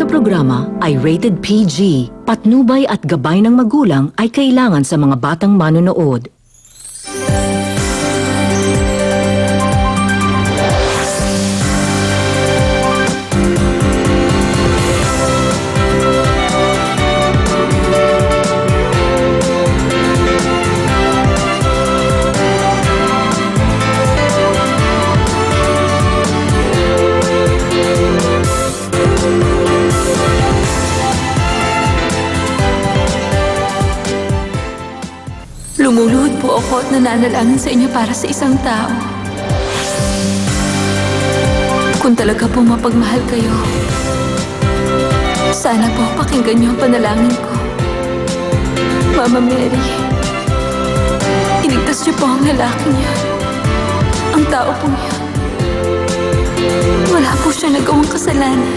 na programa ay rated PG. Patnubay at gabay ng magulang ay kailangan sa mga batang manonood. Lumuluhod po ako at nananalangin sa inyo para sa isang tao. Kung talaga po mapagmahal kayo, sana po pakinggan niyo ang panalangin ko. Mama Mary, iligtas niyo po ang lalaki niya. Ang tao po niya. Wala po siya nagawang kasalanan.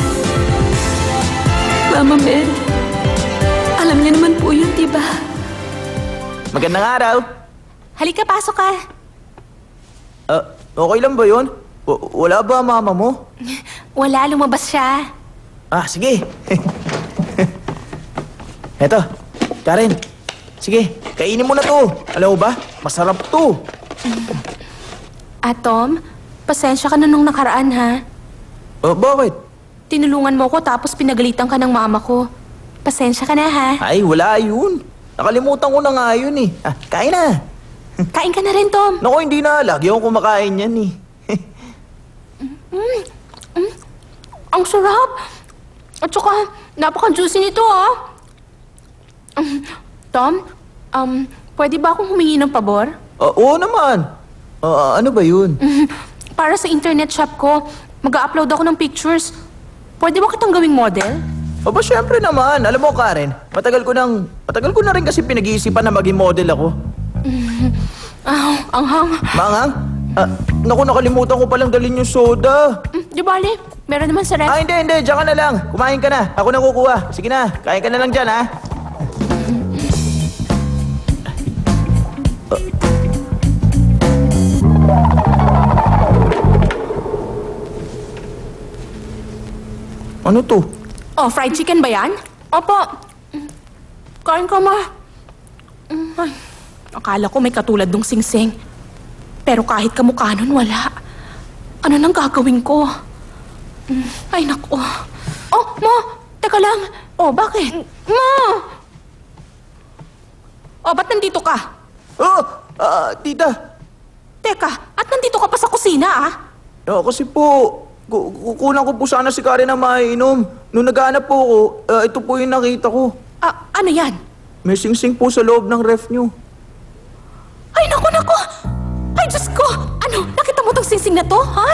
Mama Mary, alam niyo naman po yun, diba? Magandang araw. Halika, pasok ka. Okay lang ba yun? Wala ba mama mo? Wala, lumabas siya. Sige. Eto, Karen. Sige, kainin mo na to. Alam mo ba, masarap to. Tom, pasensya ka na nung nakaraan, ha? Bakit? Tinulungan mo ko tapos pinagalitan ka ng mama ko. Pasensya ka na, ha? Ay, wala yun. Nakalimutan ko na nga yun eh. Kain na. Kain ka na rin, Tom. Naku, hindi na. Lagi akong kumakain yan eh. Ang sarap. At saka, napaka-juicy nito, ha? Tom, pwede ba akong humingi ng pabor? Oo naman. Ano ba yun? Para sa internet shop ko, mag-upload ako ng pictures. Pwede ba kitang gawing model? Aba, syempre naman. Alam mo, Karen, matagal ko na rin kasi pinag-iisipan na maging model ako. Anghang. Mangang? Naku, nakalimutan ko palang dalhin yung soda. Di bali, meron naman sa ref. Hindi. Diyan ka na lang. Kumain ka na. Ako na kukuha. Sige na. Kain ka na lang dyan, ha? Ano to? Oh, fried chicken ba yan? Opo. Kain ka, ma. Ay, akala ko may katulad nung singsing. Pero kahit kamukha nun, wala. Ano nang gagawin ko? Ay, naku. Oh, ma! Teka lang. Oh, bakit? Ma! Oh, ba't nandito ka? Tita. Teka, at nandito ka pa sa kusina, ah? Kasi po, kukulang ko po sana si Karen na maiinom. Nung naghanap po ako, ito po yung nakita ko. Ano yan? May singsing po sa loob ng ref nyo. Ay, naku! Ay, Diyos ko! Ano? Nakita mo tong singsing na to, ha?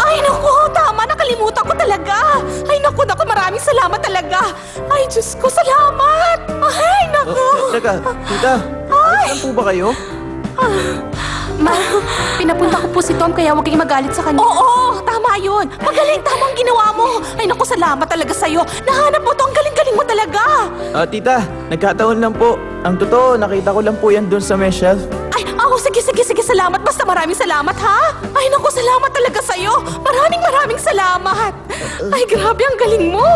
Ay, naku! Tama! Nakalimutan ko talaga! Ay, naku! Maraming salamat talaga! Ay, Diyos ko! Salamat! Ay, naku! Teka, tita. Ayos lang po ba kayo? Ma, pinapunta ko po si Tom kaya huwag kayong magalit sa kanya. Oo, tama yun. Magaling, tama ang ginawa mo. Ay naku, salamat talaga sa'yo. Nahanap mo to, ang galing-galing mo talaga. Tita, nagkataon lang po. Ang totoo, nakita ko lang po yan doon sa may shelf. Ay, sige, salamat. Basta maraming salamat, ha? Ay naku, salamat talaga sa'yo. Maraming salamat. Ay, grabe, ang galing mo.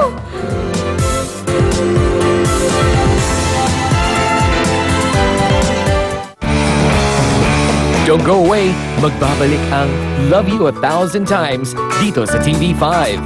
Don't go away, magbabalik ang Love You 1,000 Times dito sa TV5.